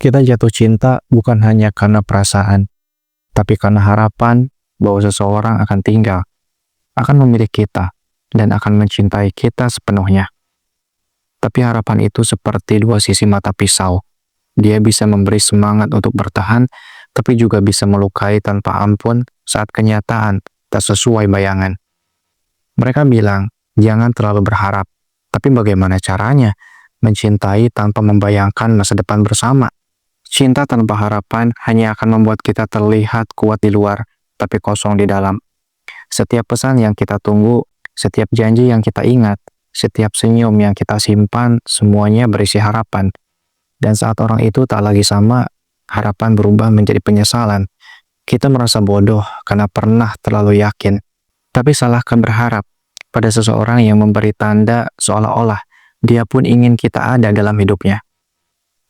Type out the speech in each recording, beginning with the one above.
Kita jatuh cinta bukan hanya karena perasaan, tapi karena harapan bahwa seseorang akan tinggal, akan memilih kita, dan akan mencintai kita sepenuhnya. Tapi harapan itu seperti dua sisi mata pisau. Dia bisa memberi semangat untuk bertahan, tapi juga bisa melukai tanpa ampun saat kenyataan tak sesuai bayangan. Mereka bilang, jangan terlalu berharap. Tapi bagaimana caranya mencintai tanpa membayangkan masa depan bersama? Cinta tanpa harapan hanya akan membuat kita terlihat kuat di luar, tapi kosong di dalam. Setiap pesan yang kita tunggu, setiap janji yang kita ingat, setiap senyum yang kita simpan, semuanya berisi harapan. Dan saat orang itu tak lagi sama, harapan berubah menjadi penyesalan. Kita merasa bodoh karena pernah terlalu yakin. Tapi salahkan berharap pada seseorang yang memberi tanda seolah-olah dia pun ingin kita ada dalam hidupnya.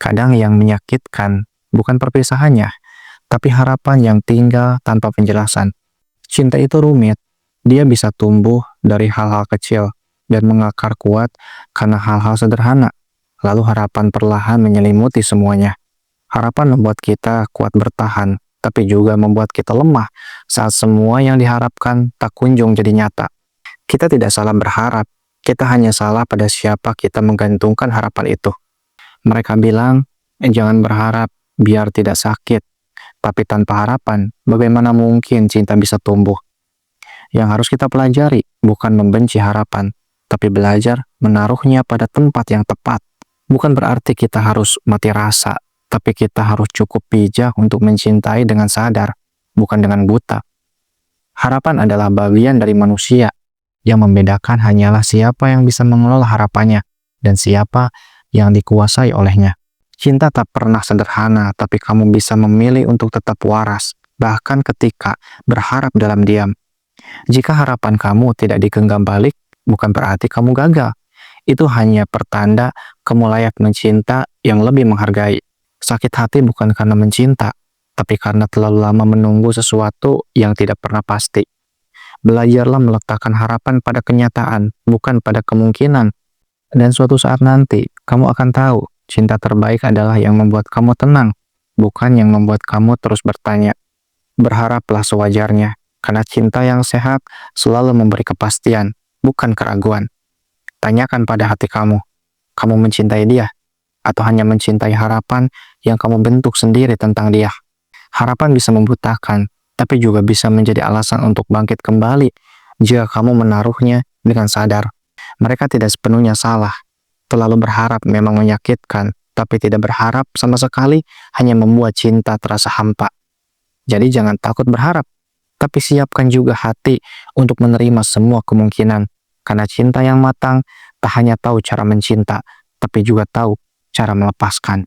Kadang yang menyakitkan bukan perpisahannya, tapi harapan yang tinggal tanpa penjelasan. Cinta itu rumit. Dia bisa tumbuh dari hal-hal kecil dan mengakar kuat karena hal-hal sederhana. Lalu harapan perlahan menyelimuti semuanya. Harapan membuat kita kuat bertahan, tapi juga membuat kita lemah saat semua yang diharapkan tak kunjung jadi nyata. Kita tidak salah berharap, kita hanya salah pada siapa kita menggantungkan harapan itu. Mereka bilang, jangan berharap biar tidak sakit. Tapi tanpa harapan, bagaimana mungkin cinta bisa tumbuh? Yang harus kita pelajari bukan membenci harapan, tapi belajar menaruhnya pada tempat yang tepat. Bukan berarti kita harus mati rasa, tapi kita harus cukup bijak untuk mencintai dengan sadar, bukan dengan buta. Harapan adalah bagian dari manusia. Yang membedakan hanyalah siapa yang bisa mengelola harapannya dan siapa yang dikuasai olehnya. Cinta tak pernah sederhana, tapi kamu bisa memilih untuk tetap waras, bahkan ketika berharap dalam diam. Jika harapan kamu tidak digenggam balik, bukan berarti kamu gagal. Itu hanya pertanda kamu layak mencinta yang lebih menghargai. Sakit hati bukan karena mencinta, tapi karena terlalu lama menunggu sesuatu yang tidak pernah pasti. Belajarlah meletakkan harapan pada kenyataan, bukan pada kemungkinan. Dan suatu saat nanti, kamu akan tahu, cinta terbaik adalah yang membuat kamu tenang, bukan yang membuat kamu terus bertanya. Berharaplah sewajarnya, karena cinta yang sehat selalu memberi kepastian, bukan keraguan. Tanyakan pada hati kamu mencintai dia, atau hanya mencintai harapan yang kamu bentuk sendiri tentang dia. Harapan bisa membutakan, tapi juga bisa menjadi alasan untuk bangkit kembali jika kamu menaruhnya dengan sadar. Mereka tidak sepenuhnya salah. Terlalu berharap memang menyakitkan, tapi tidak berharap sama sekali hanya membuat cinta terasa hampa. Jadi jangan takut berharap, tapi siapkan juga hati untuk menerima semua kemungkinan. Karena cinta yang matang tak hanya tahu cara mencinta, tapi juga tahu cara melepaskan.